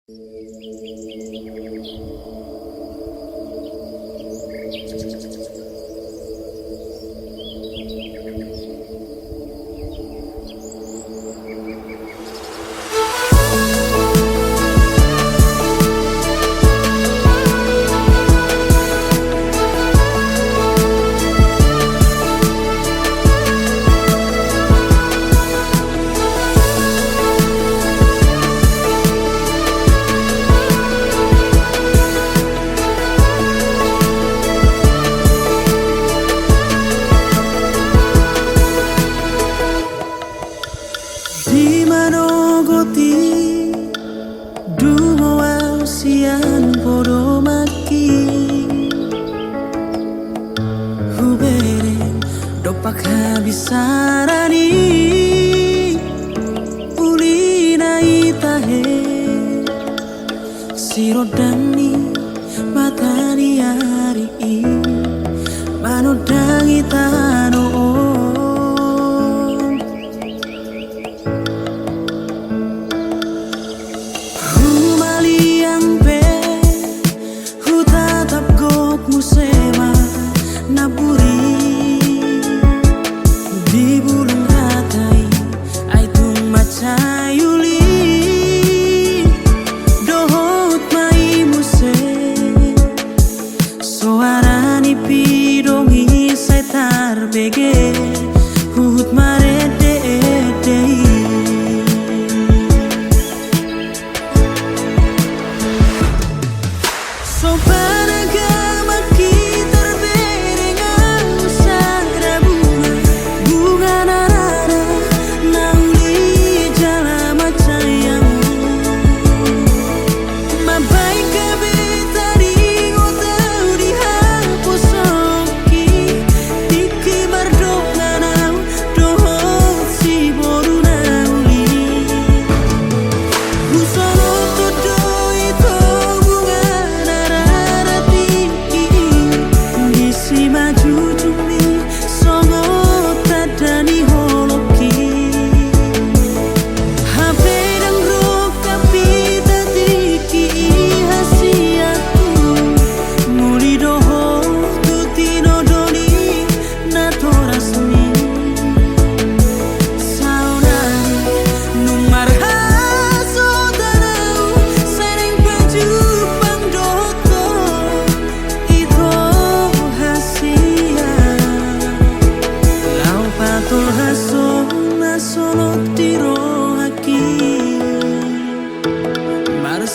Di manogoti dungo sian podo maki hubere dopak habisarani ulina itahe sirodani matani hari manodangi tano musema naburi di bulung ratai aitung macayuli dohot mai muse soarani pidongi setar bege hut marede dei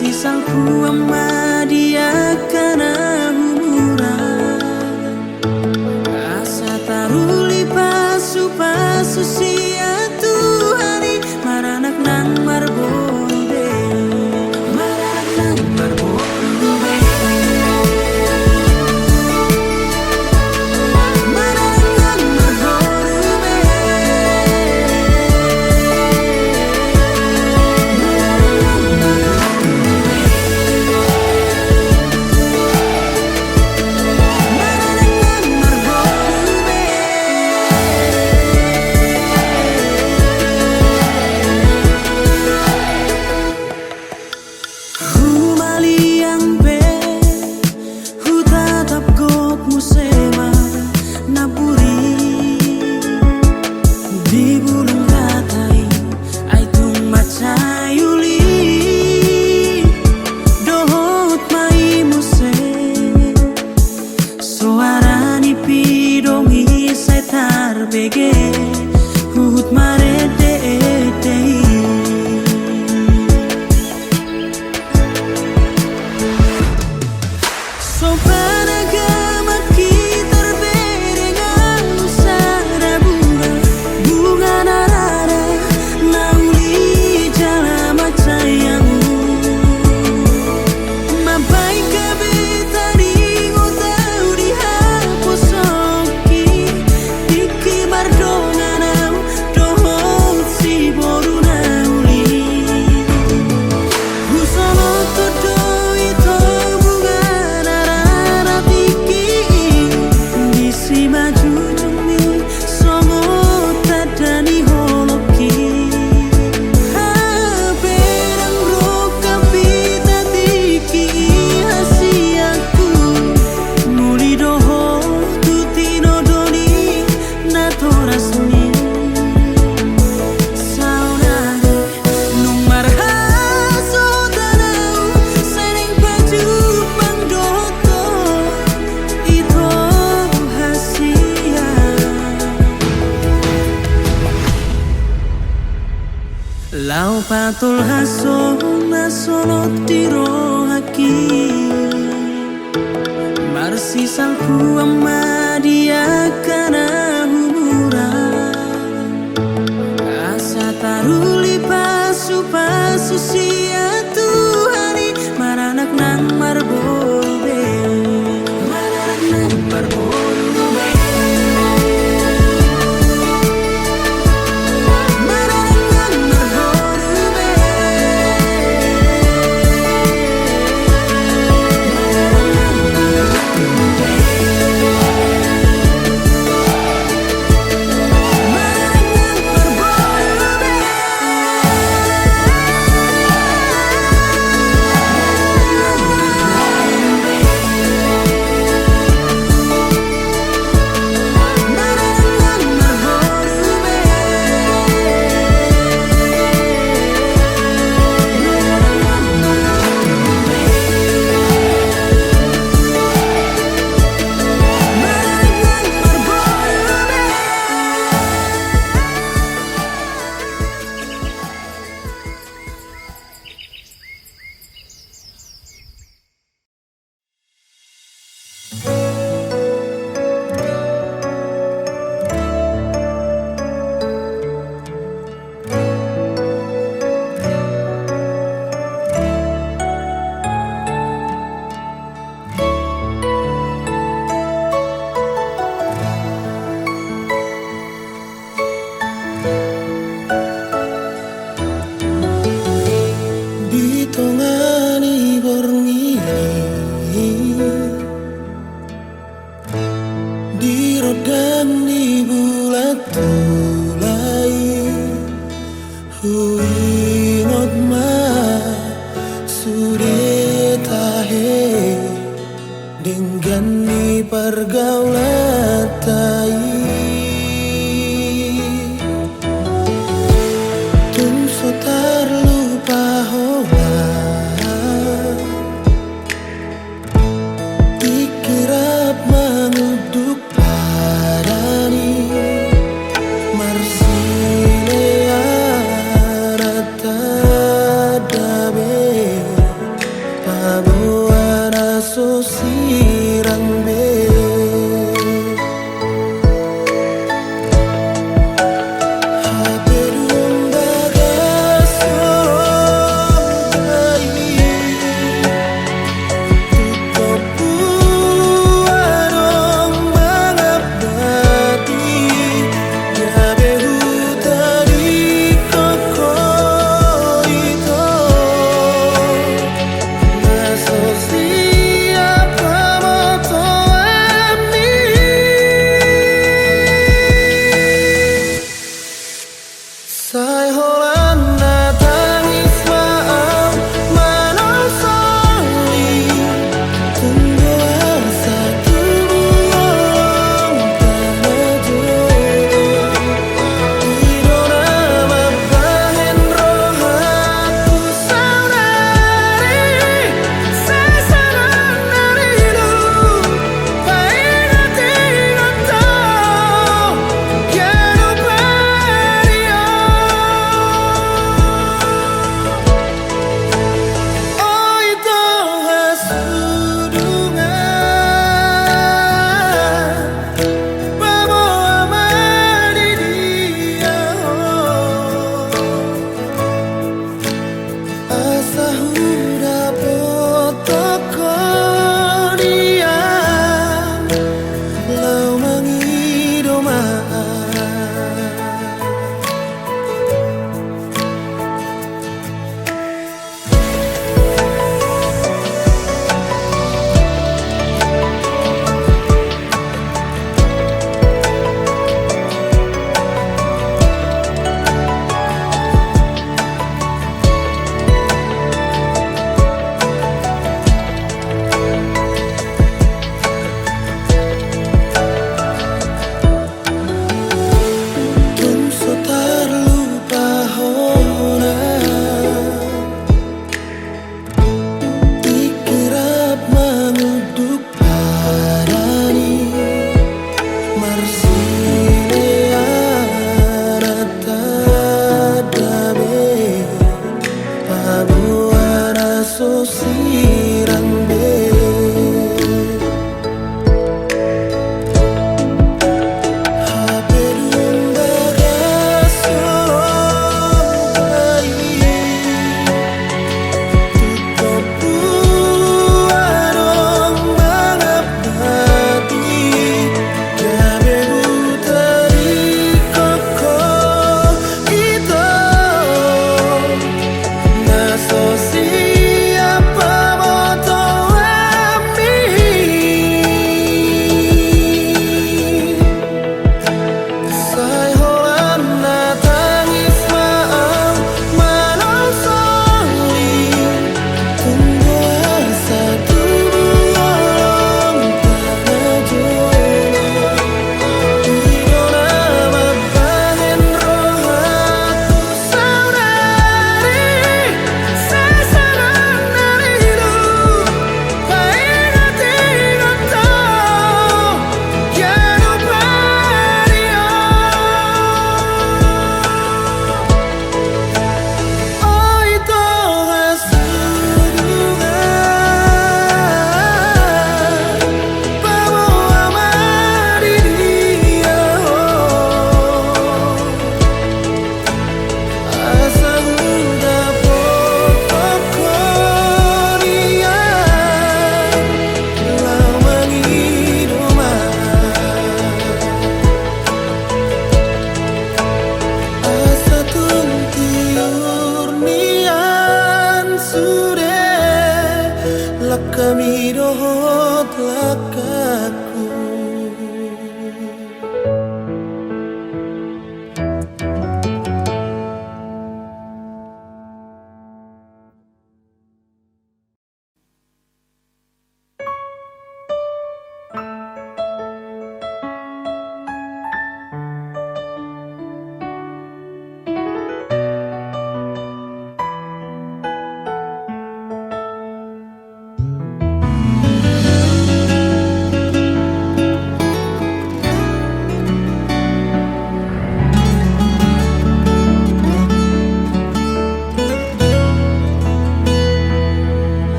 Sisangku ama dia karena humuran asa taruli pasu sia Tuhani maranak nang marbode maranak nang marbode maranak nang marbode Patol hasona solot tiro haki Marsisal ku amma dia kana humura Asa taruli pasu pasu sia Tuhani maranak nang marbobe Maranak nang marbobe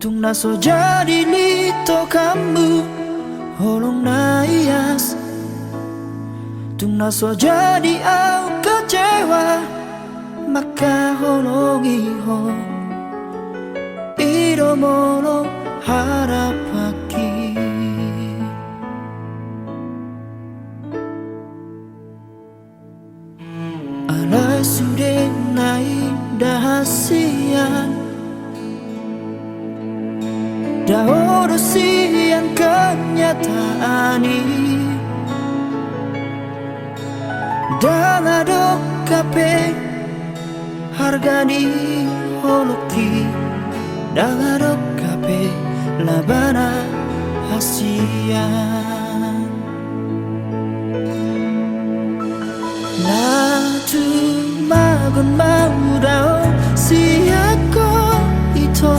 Tung naso jadi lito kamu holong na ias. Tung naso jadi au kecewa maka holong iho iro mono harap aki. Alai sudah naik dahasian dahulu siang kenyataan ini dan ada kape hargani holoki dan ada kape labana hasian na tu magon mau dao siako ito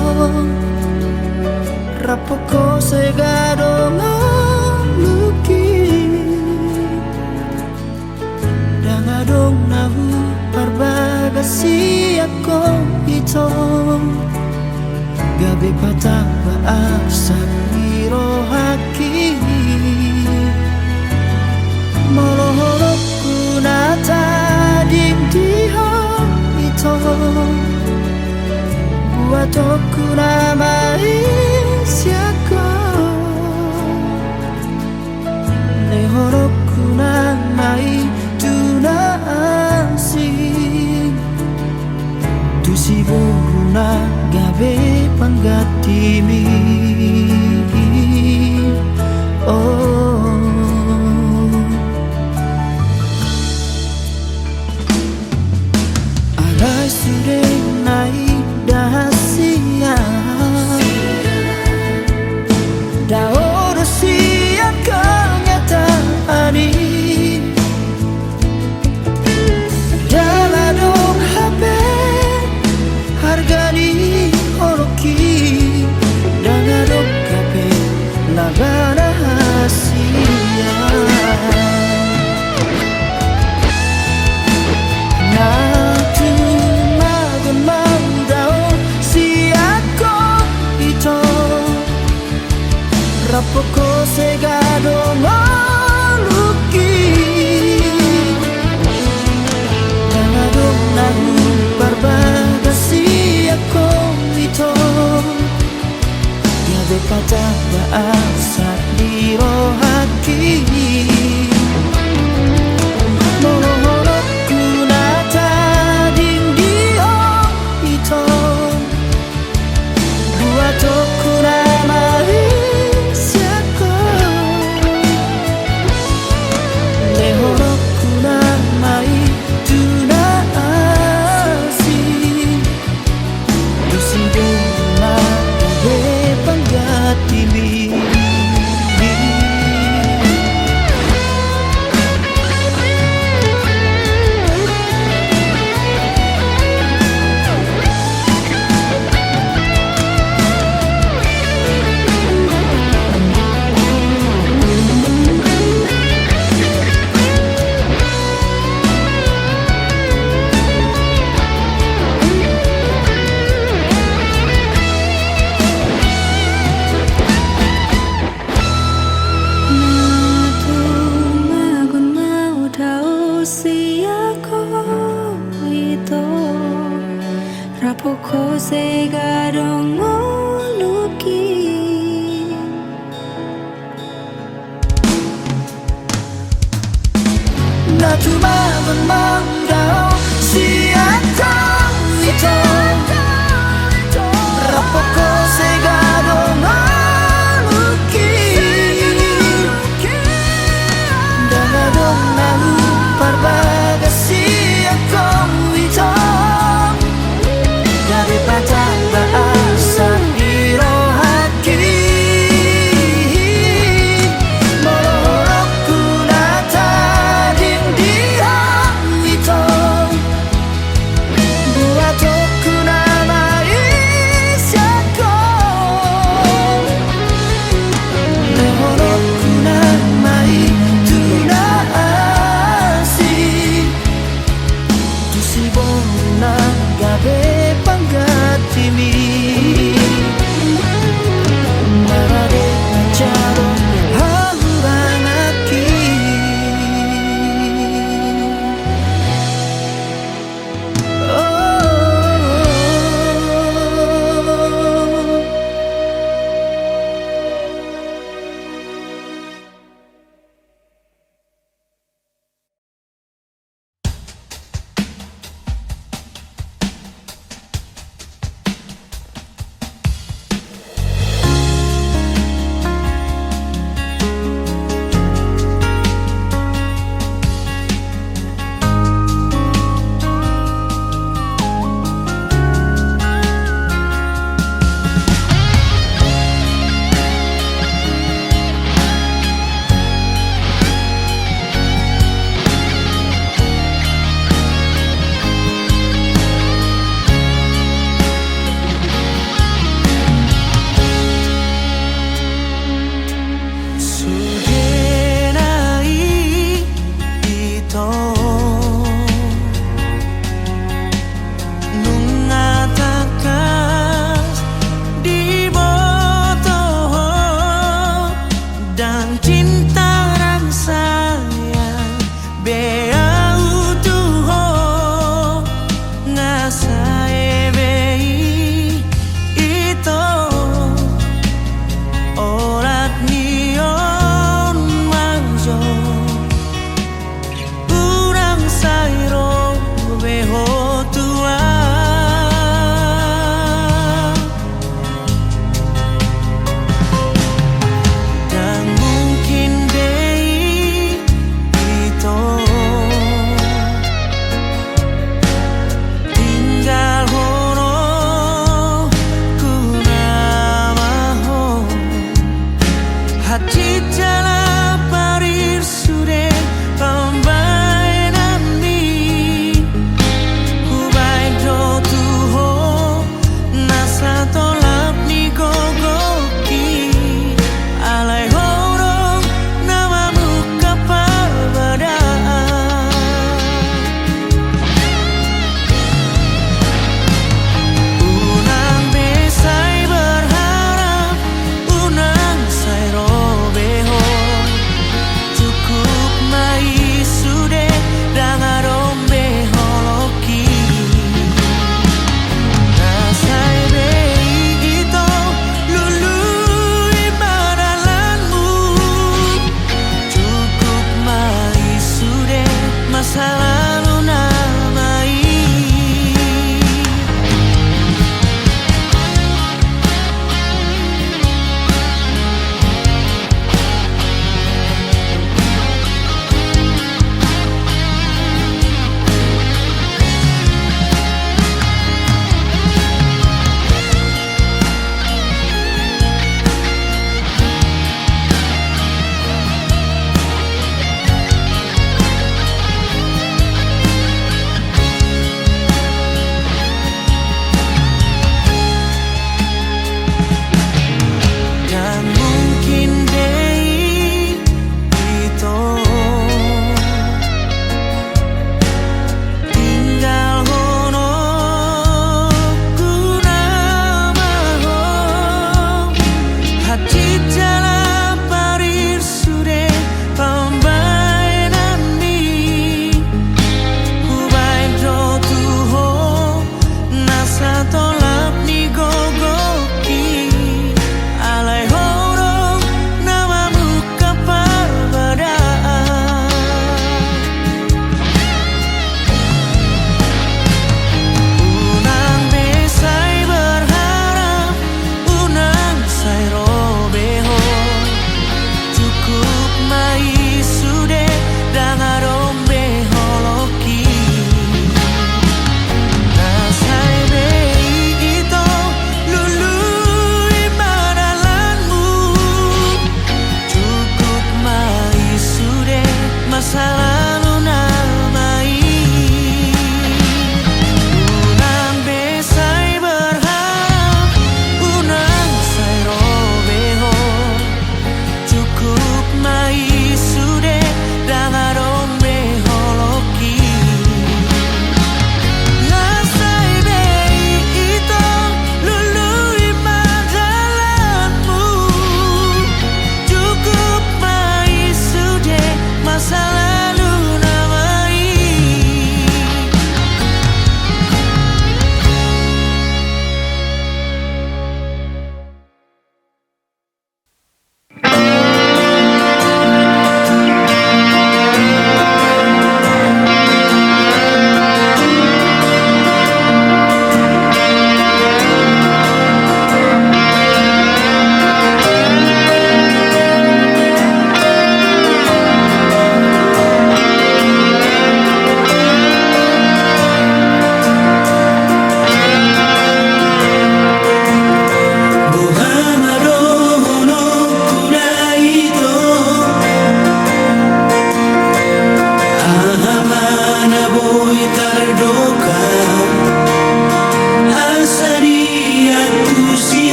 rapoko segado ngaluki dangadong nahu parbagasi ako ito gabi patang baasa miro haki molohorokku na tadim diho ito buatoku na siako lehoroku na mai tunasing tusiburu na gabe panggatimi. Oh alai sudah naik dahasian Rapokosega domoluki Tangadong nahu barbagasi ako ito Yabe kata baasat di rohati Molohorok kunata dingdio ito Buato kunamai siako Lehorok kunamai tunasi Dusibuna gabe panggatimi Rapokosega domoluki Natuma memandau siatang ito Rapokosega domoluki Dangadong nahu parbagasi ako ito Gabi patang baasa di rohati Molohorok kunata dindia ito Buato kunamai siako Lehorok kunamai tunasi Tusibona gabe panggatimi Narade caro haluranaki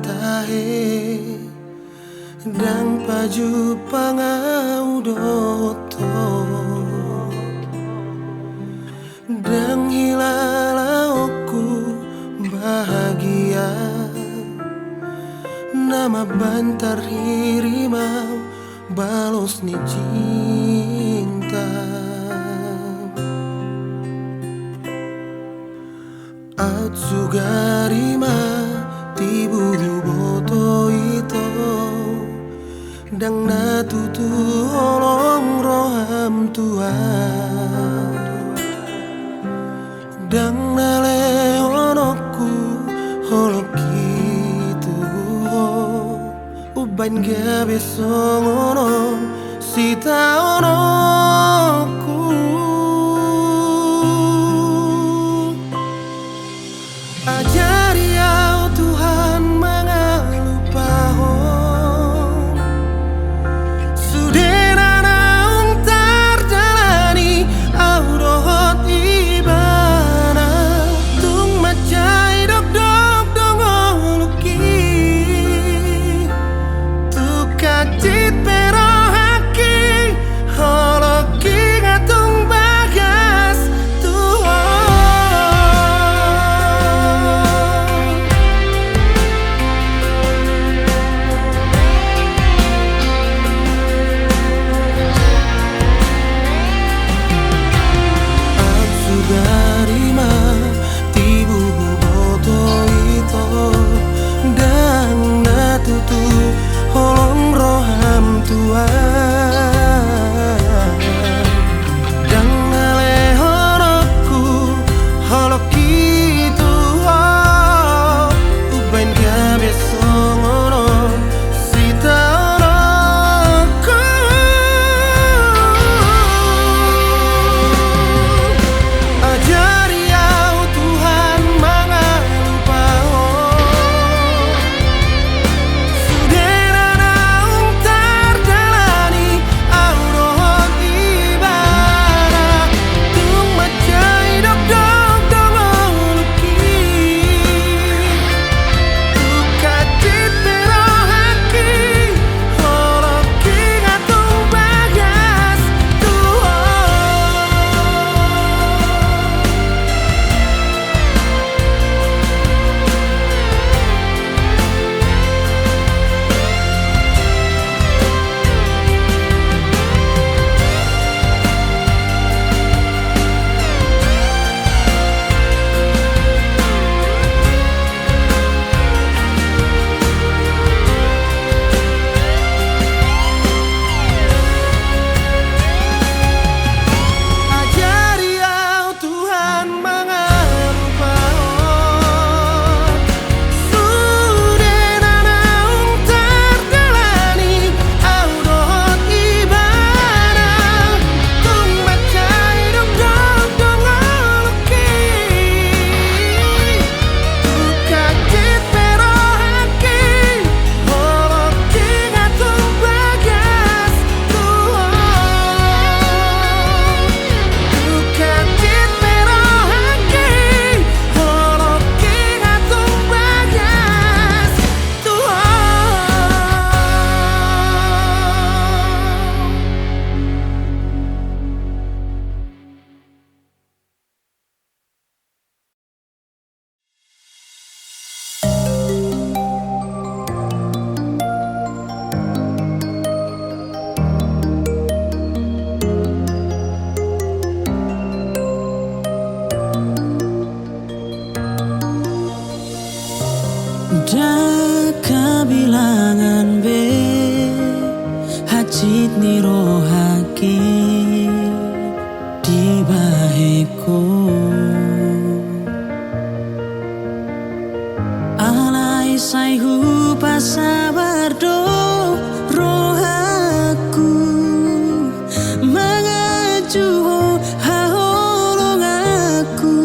tahe dan paju pangaudoto dan hilalaoku bahagia nama bantar hirimau balos ni cinta out sugarima tiburu boto ito dang natutu holong roham tua dang nalehonoku holoki tu uban gabe songono sita onoku ajari au Tuhan mengalupahon sudena naung terjalani au dohot ibana tung macai dok dok dongoluki tu kacit pero haki holoki ngatung bagas Tuhan Sugarima tibu boto ito dan natutu holong roham tua dan nalehoroku holoki tuho ubain gabe songono sita onoku ajari au Tuhan mengalupahon sudena naung terjalani au dohot ibara tung macai dok dok dongoluki tu kacit pero haki holoki ngatung bagas Tuhan ajari au Tuhan mengalupahon sudena naung terjalani au dohot ibana tung macai dok dok dongoluki tu kacit pero haki holoki ngatung bagas Tuhan tu kacit pero haki holoki ngatung bagas Tuhan. Jaka bilangan be hacit ni rohaki di baheko alai sai hu pasabardo rohaku mengaju haholong aku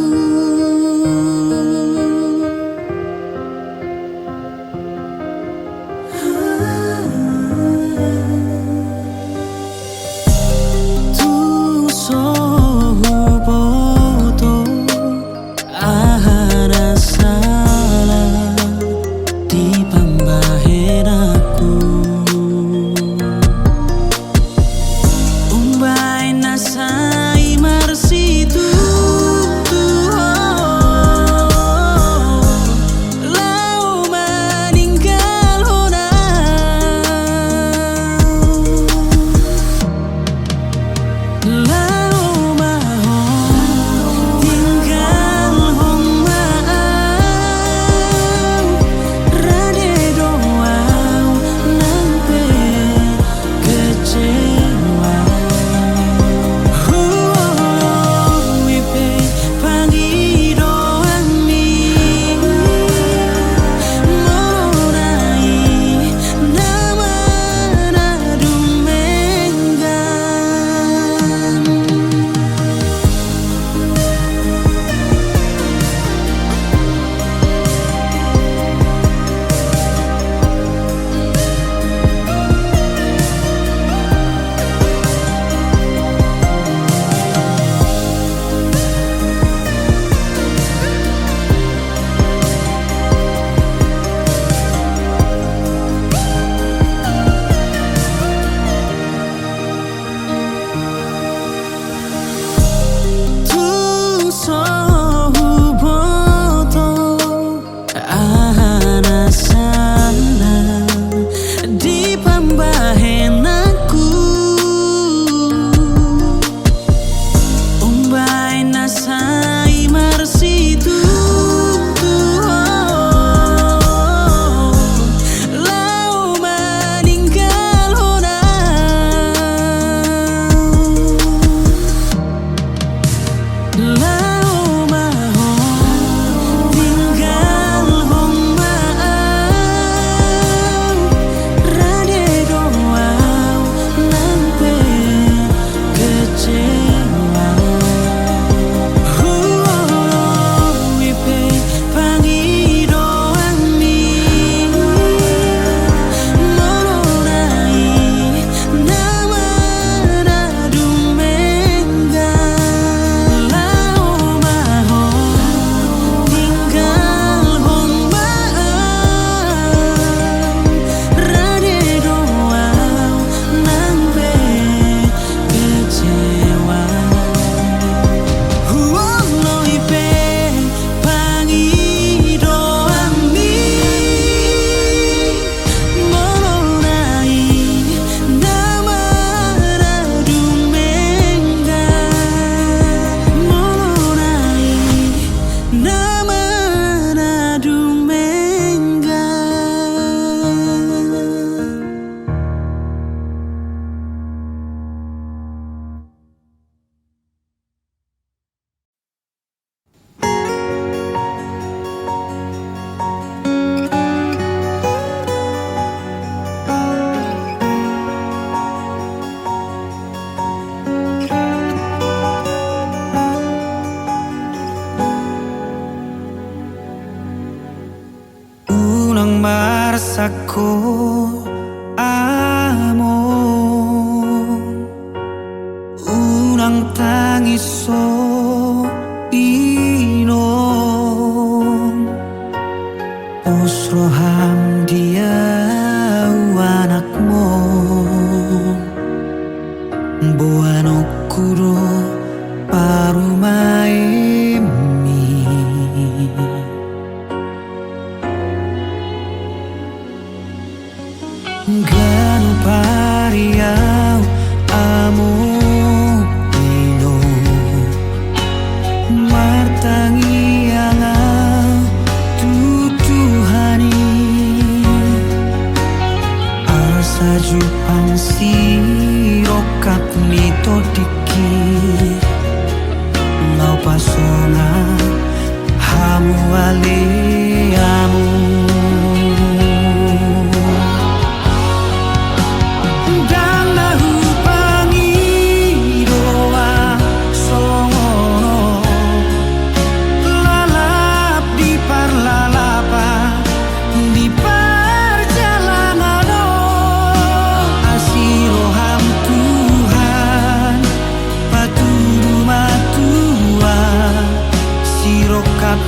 sako amo unang tangiso inom usroham dia anakmu buano kuro parumaimi ganu pariau amo ino martangi angau tutuhani asaju pangsi rokap nito dikir lau pasona hamu ale amu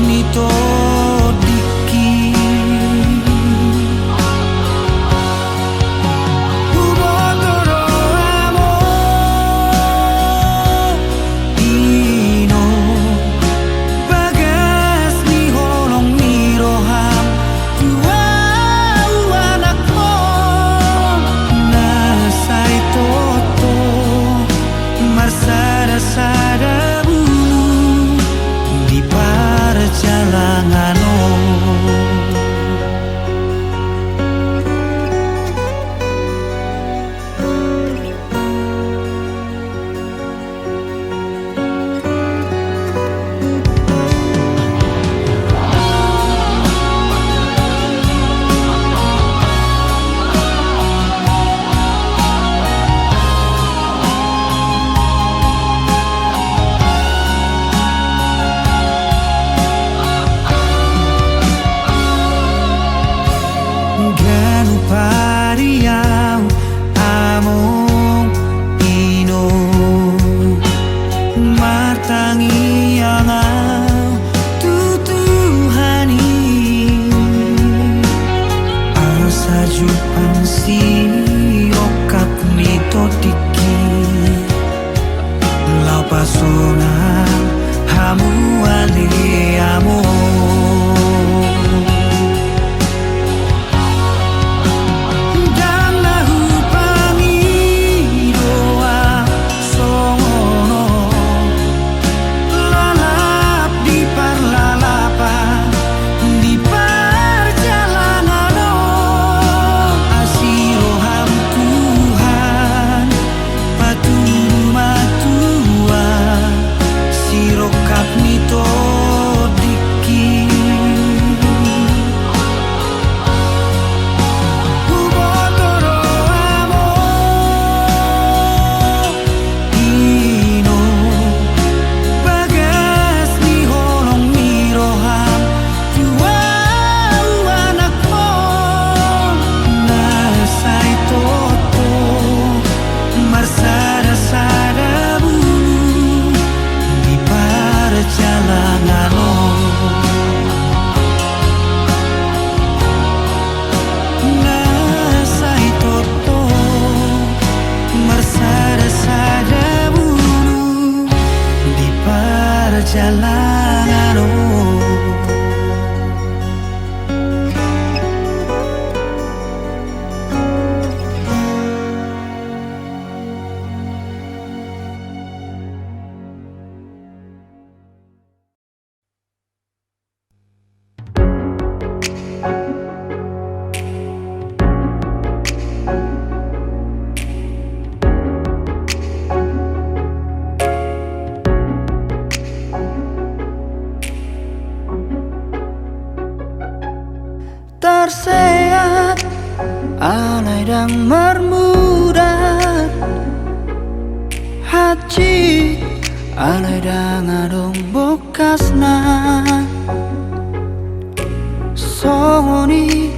nito diki ubotoro amo ino bagas ni holong ni roham tua anakmu nasai toto marsada sada perjalananmu ganu pariau amo ino martangi angau tutuhani asaju pangsi rokap nito diki lau pasona hamu ale amo perjalananmu terseat alai dan mermudat hati alai dan adong bokasna songoni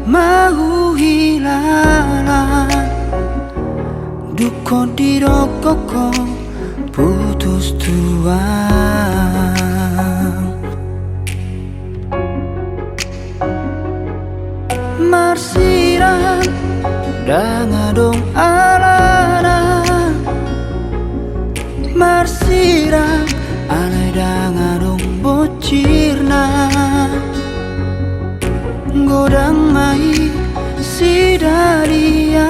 mau Duko dirokoko putus tuang Marsiran dangadong alana Marsiran alai dangadong bocirna Godang mai sidariamu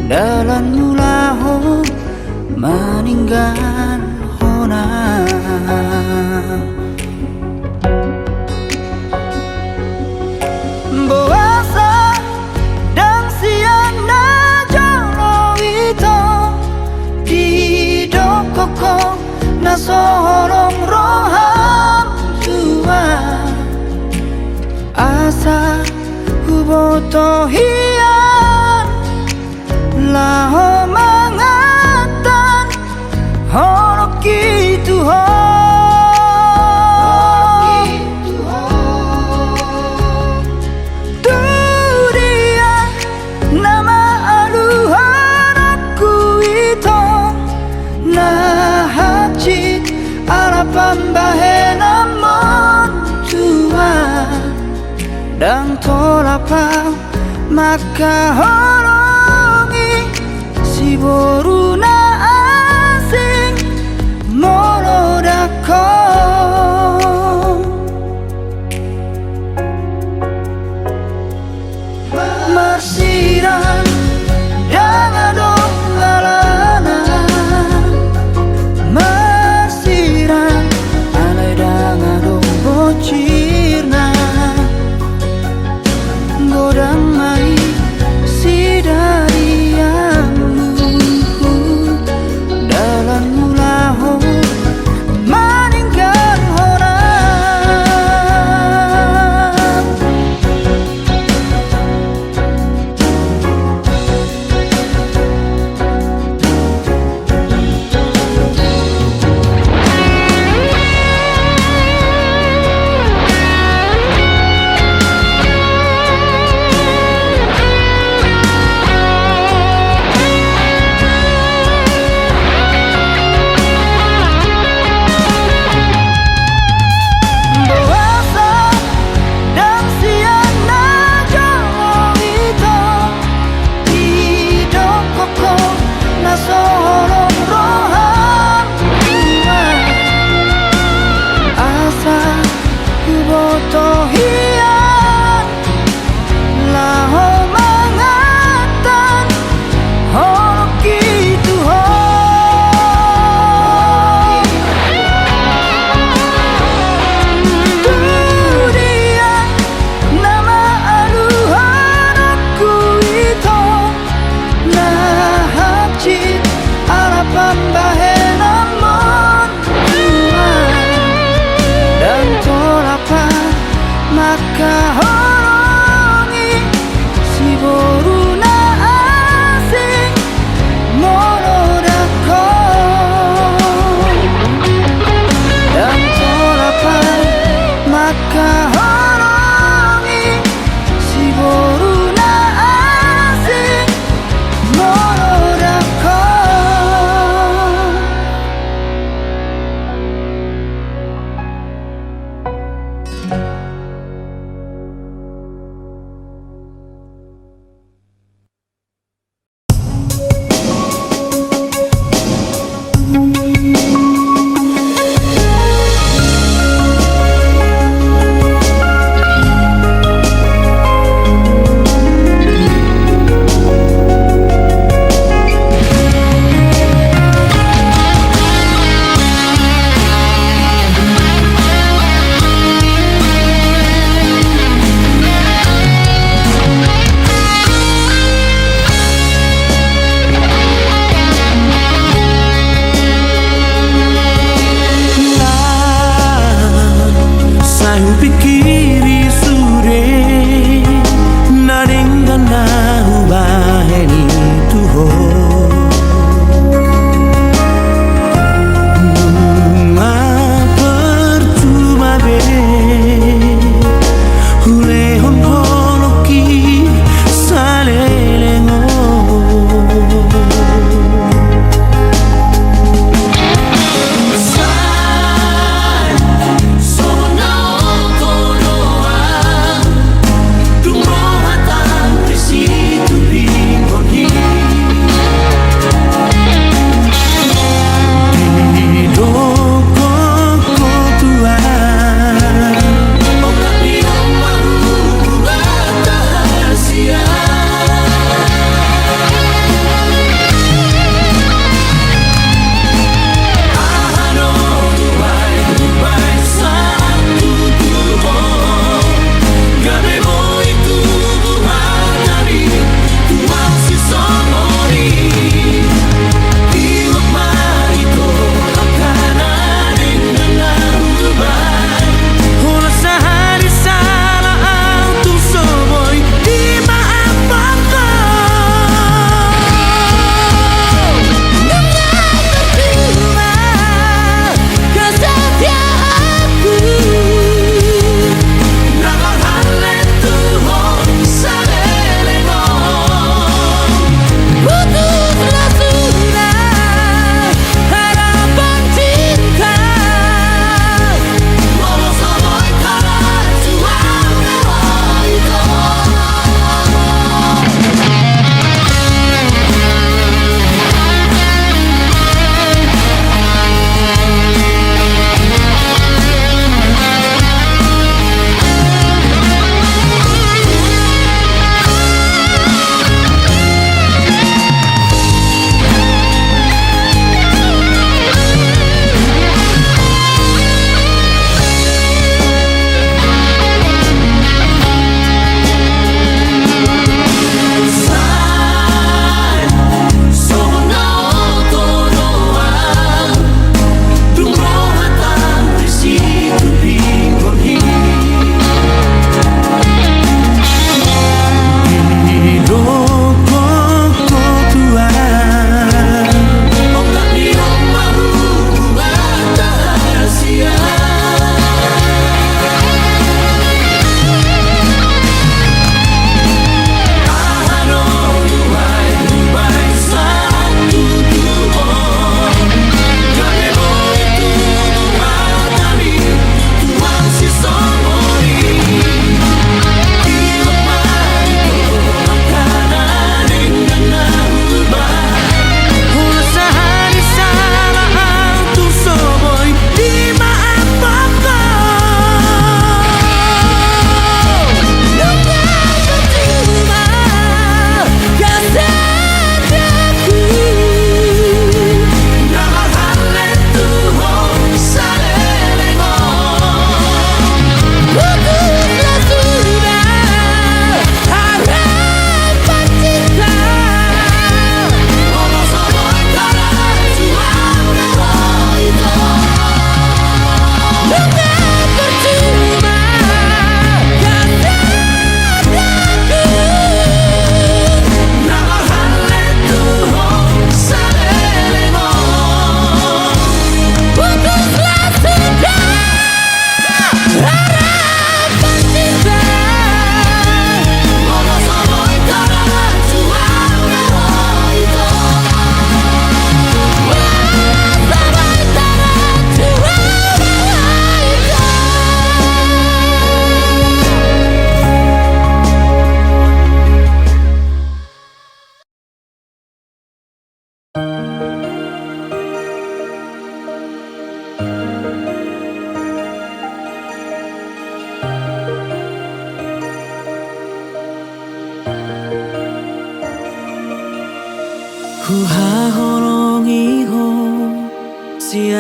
Dalan mulaho maninggal honang Boasa dan siang na jolo ito Di dokoko na sorong roham tua Asa huboto hiyan Laho mangatan Honok gitu ho Duria nama aluhan aku itu Nah hajit ala pambahe namun Tuhan Dan tolapang maka horongi Si boruna asing molodako Marsiran dangadong alana Marsiran alai dangadong bocirna Godang mai sidariamu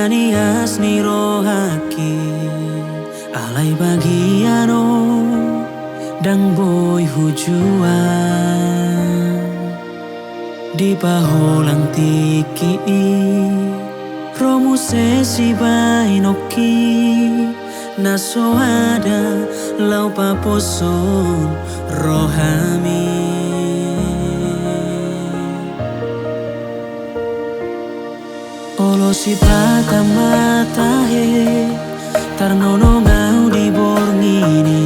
Sanias ni rohaki alai bagiano dang boy hujuan di paholang tiki romu sesi bainoki naso ada lau paposon rohami olo si pata mata he tarnono ngau di borngini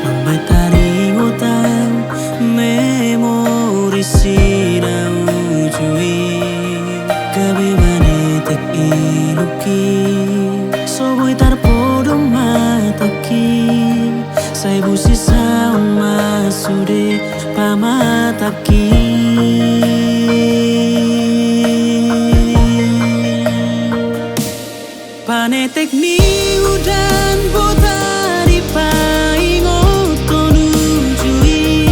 mamai tari ngutang memori sina ujui kabebane tek iluki soboi tarpodo mataki sai busi saun masude pamataki panetek ni udan botari paingot tonujui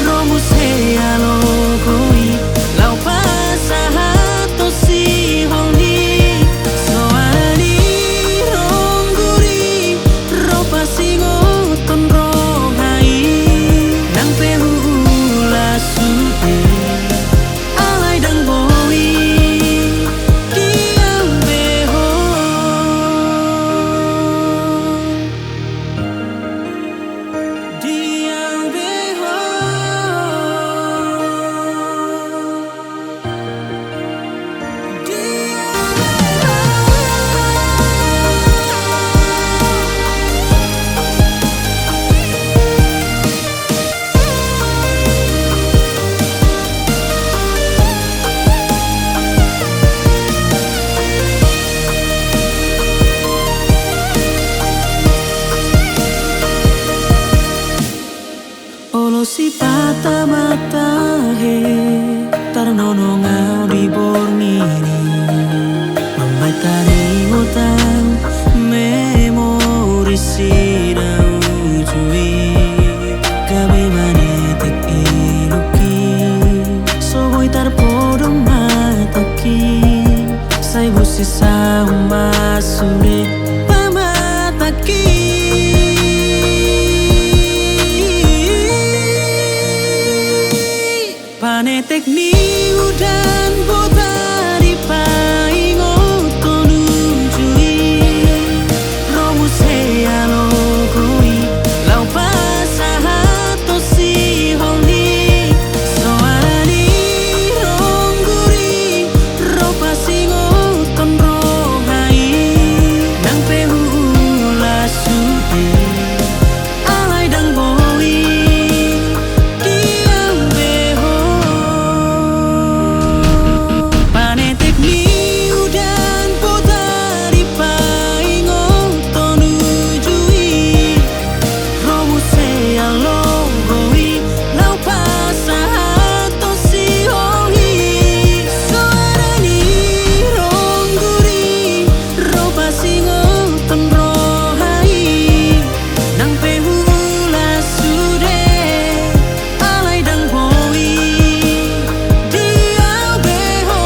romu sea logoi lau pasahato si hongi soani rongguri ropa singoton rohai nang pehula sude alai dang boi diam beho diam beho olo si pata mata he tarnono ngau di borngini mamai tari ngutang memori sina ujui kabebane tek iluki soboi tarpodo mataki sai busi saung masure pamataki panetek ni udan botari paingot tonujui romu sea logoi lau pasahato si hongi soani rongguri ropa singoton rohai nang pehula sude alai dang boi diam beho panetek ni udan botari paingot tonujui romu sea logoi lau pasahato si hongi soarani rongguri ropa singoton rohai nang pehula sude alai dang boi diam beho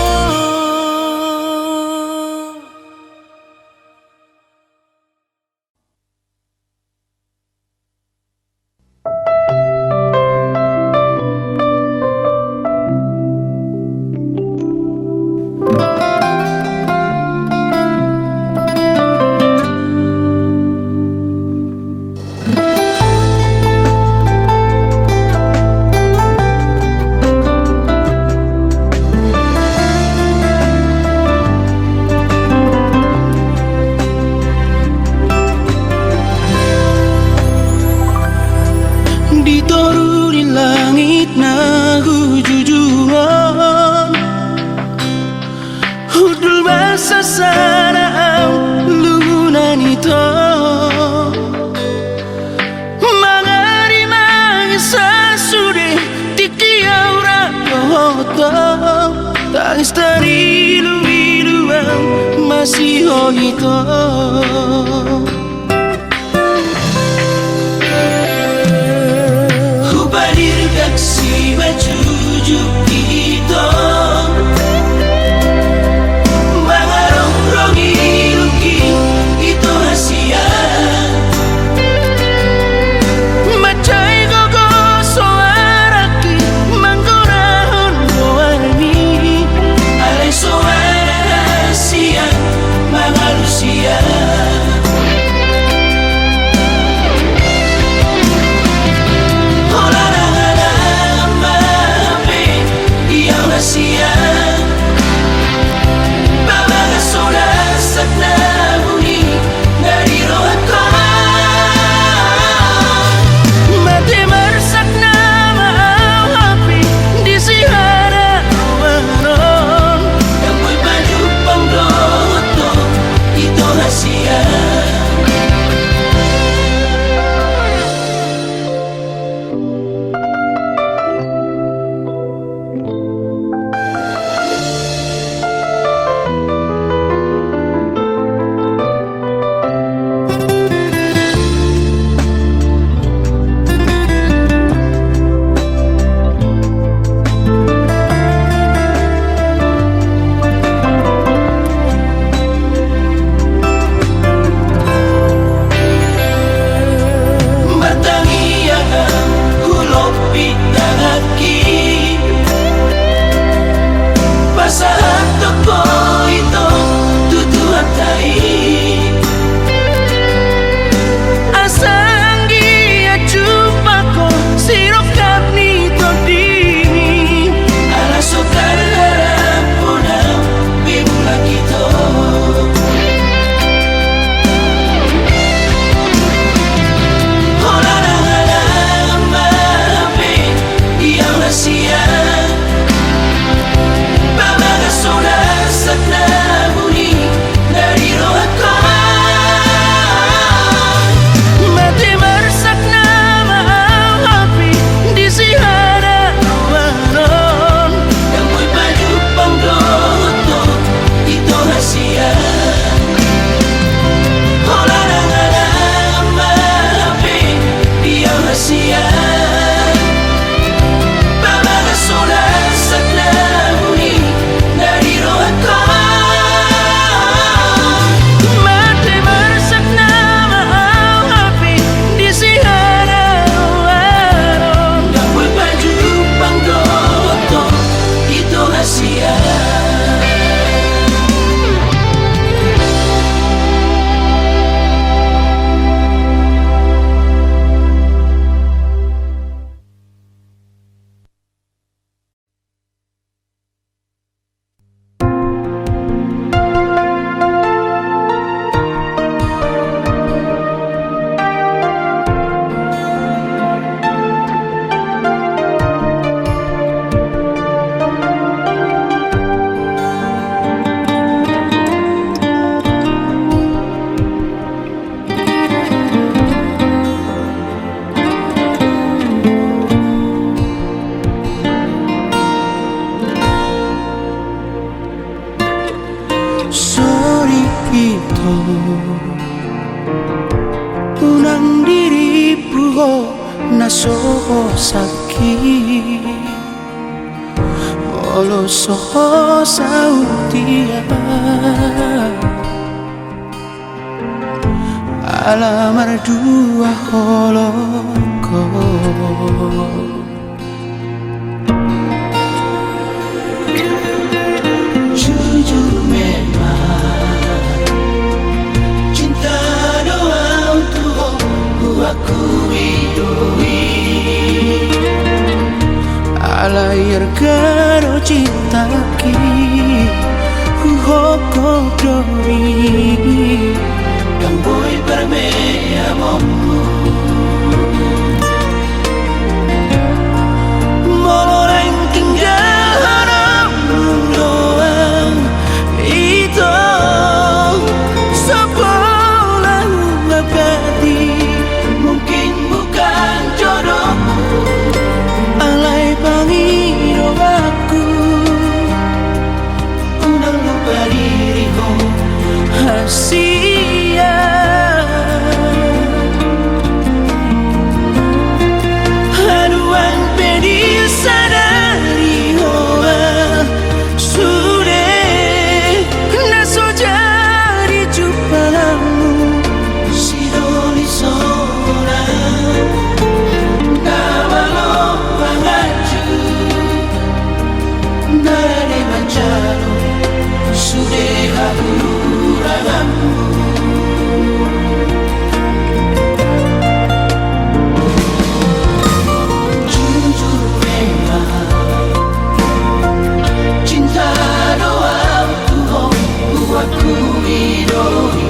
ditoru di langit na hujujuan hudul basa sarang lunan ito mangari mangisa sude tiki aura yohoto tangis dari ilu-iluan masih honito si bajujuk kita mangaro unang diripuho nasoho sakit molo soho sautia alamar dua holoko jujur memang cinta doa untukku aku hidui alayar karo cinta ki hoko dori dan boy permea momu moloreng tinggal haramu doang itu sekolah ngabadi mungkin bukan jodohmu alay pangiro aku unang lupa diriku hasia haruan pedi sadari hoa sudah naso jari jupamu sidoli sora nawalo pangaju nare mancaro sudah huragamu jujur memang cinta doa buatku hidoi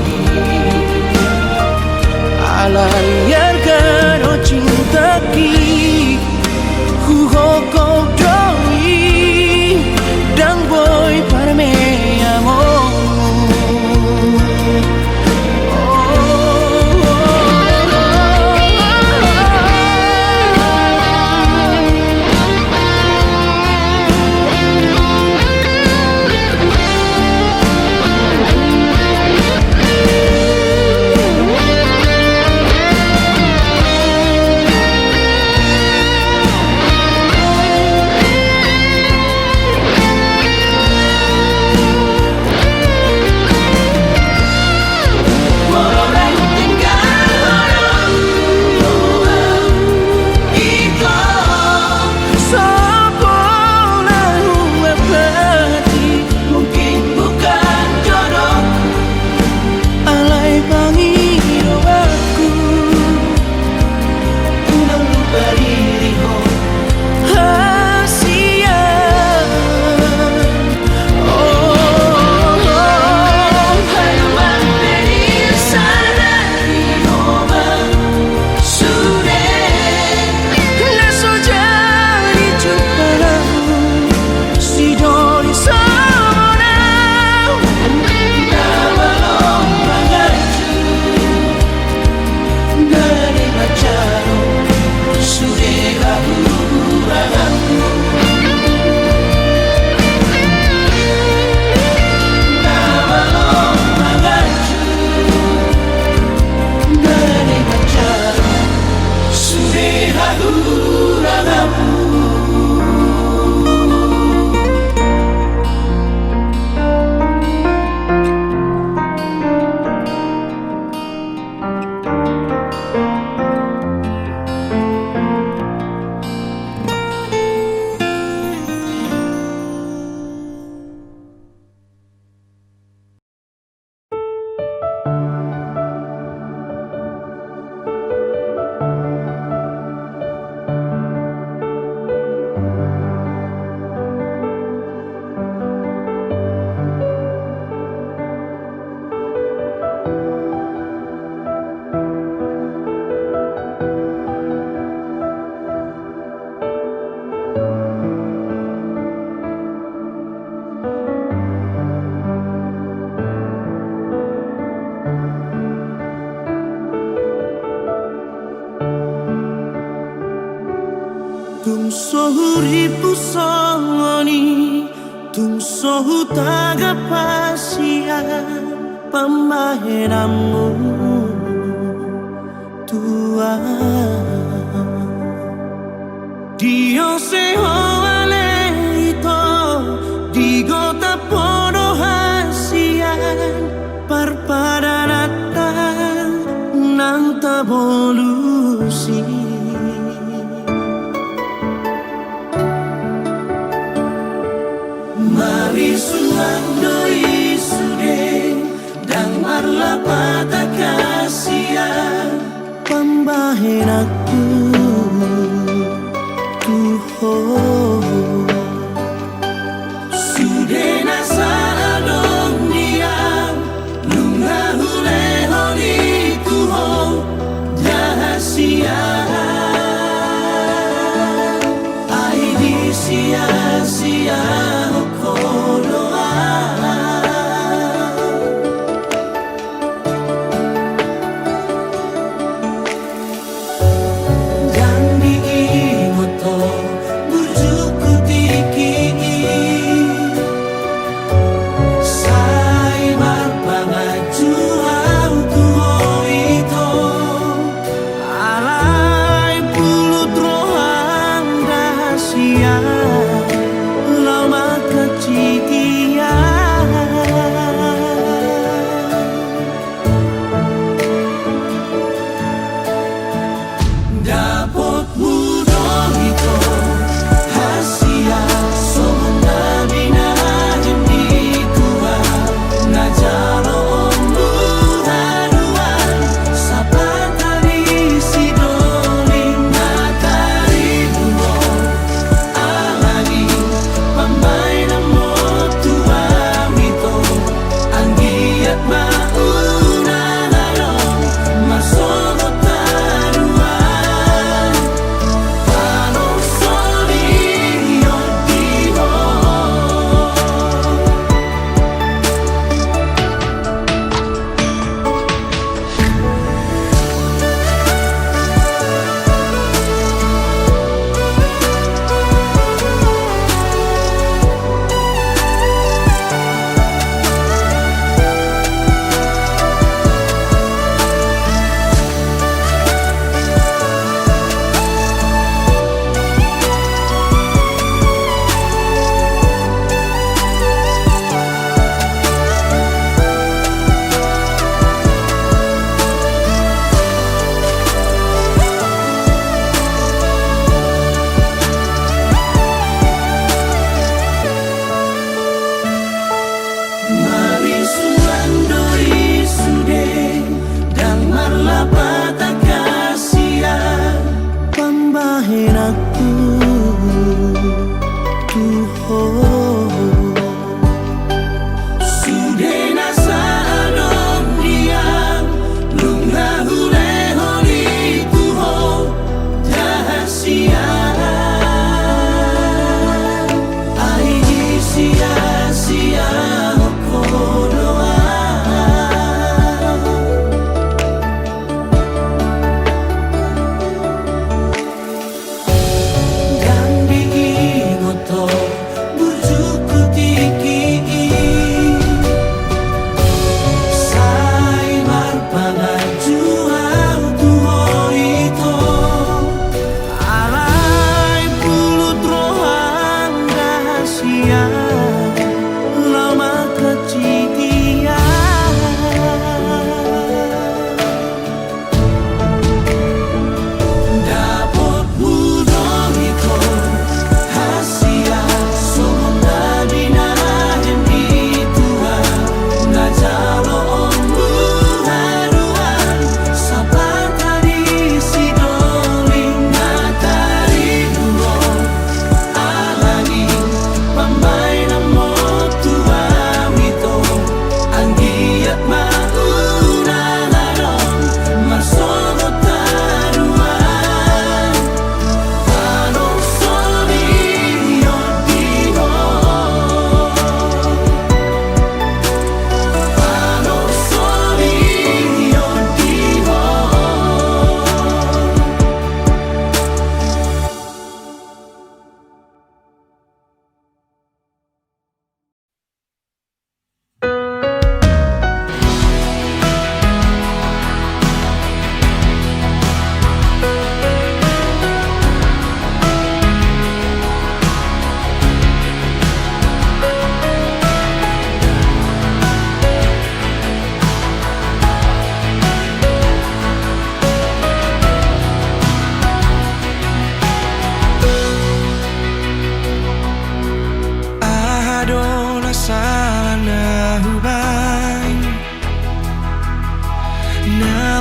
alayar karo cinta ki hoko doi dan boy parmea Tumsohuripu songoni Tumsohu taga pasia pambahenamu tua. Dio se hoale ito digo tapono hasian parpadaratan nang tabolusi. Mari suandoi sude dan marlapata kasihan pambahenaku tuho. Sude nasa adong diam lunga huleho di tuho jahasia ai di sia-sia kodoa. Alam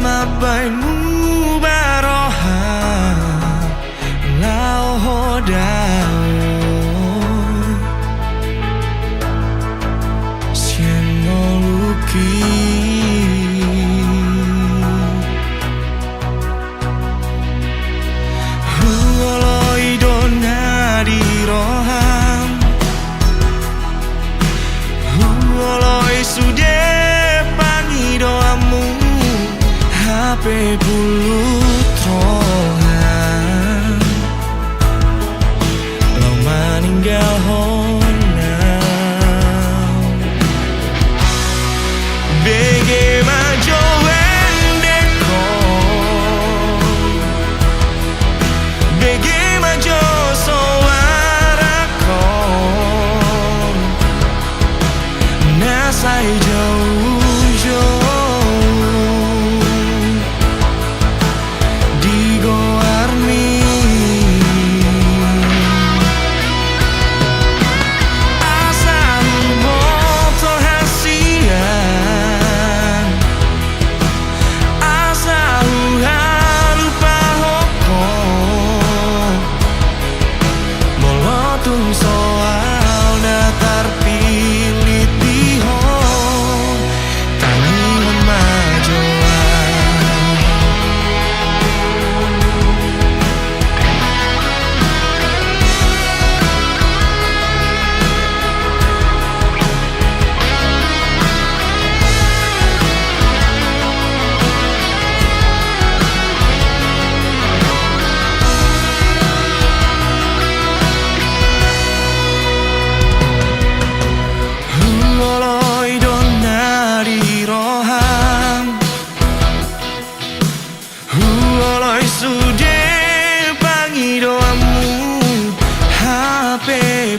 mapaimu baroha lao hodao sieno luki huoloi donadi roham huoloi sude pangi doamu HP bulu trohan lo meninggal honau BG majo wendeko BG majo sowarako nasai jauh-jauh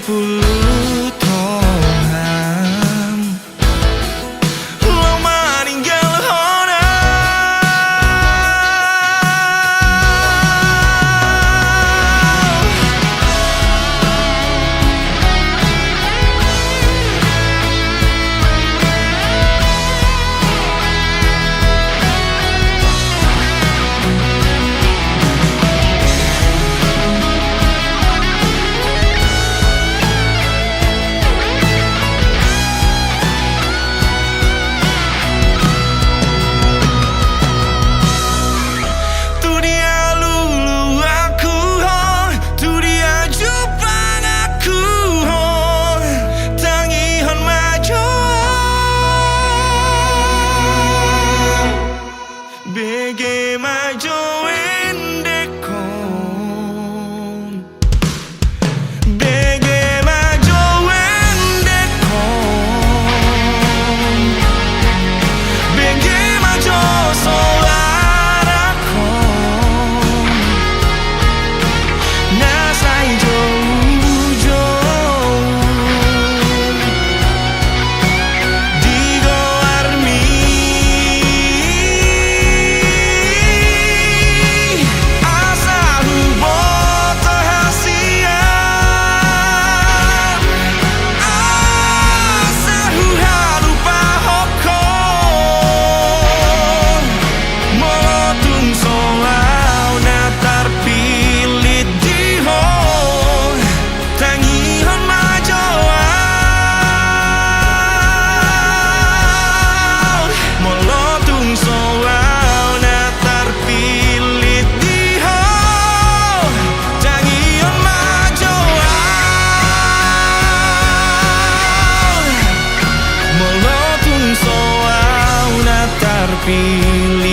Puluh toham lo meninggal BG majo wendekon BG majo wendekon BG majo sowarakon nasai jauh-jauh digo armi pilih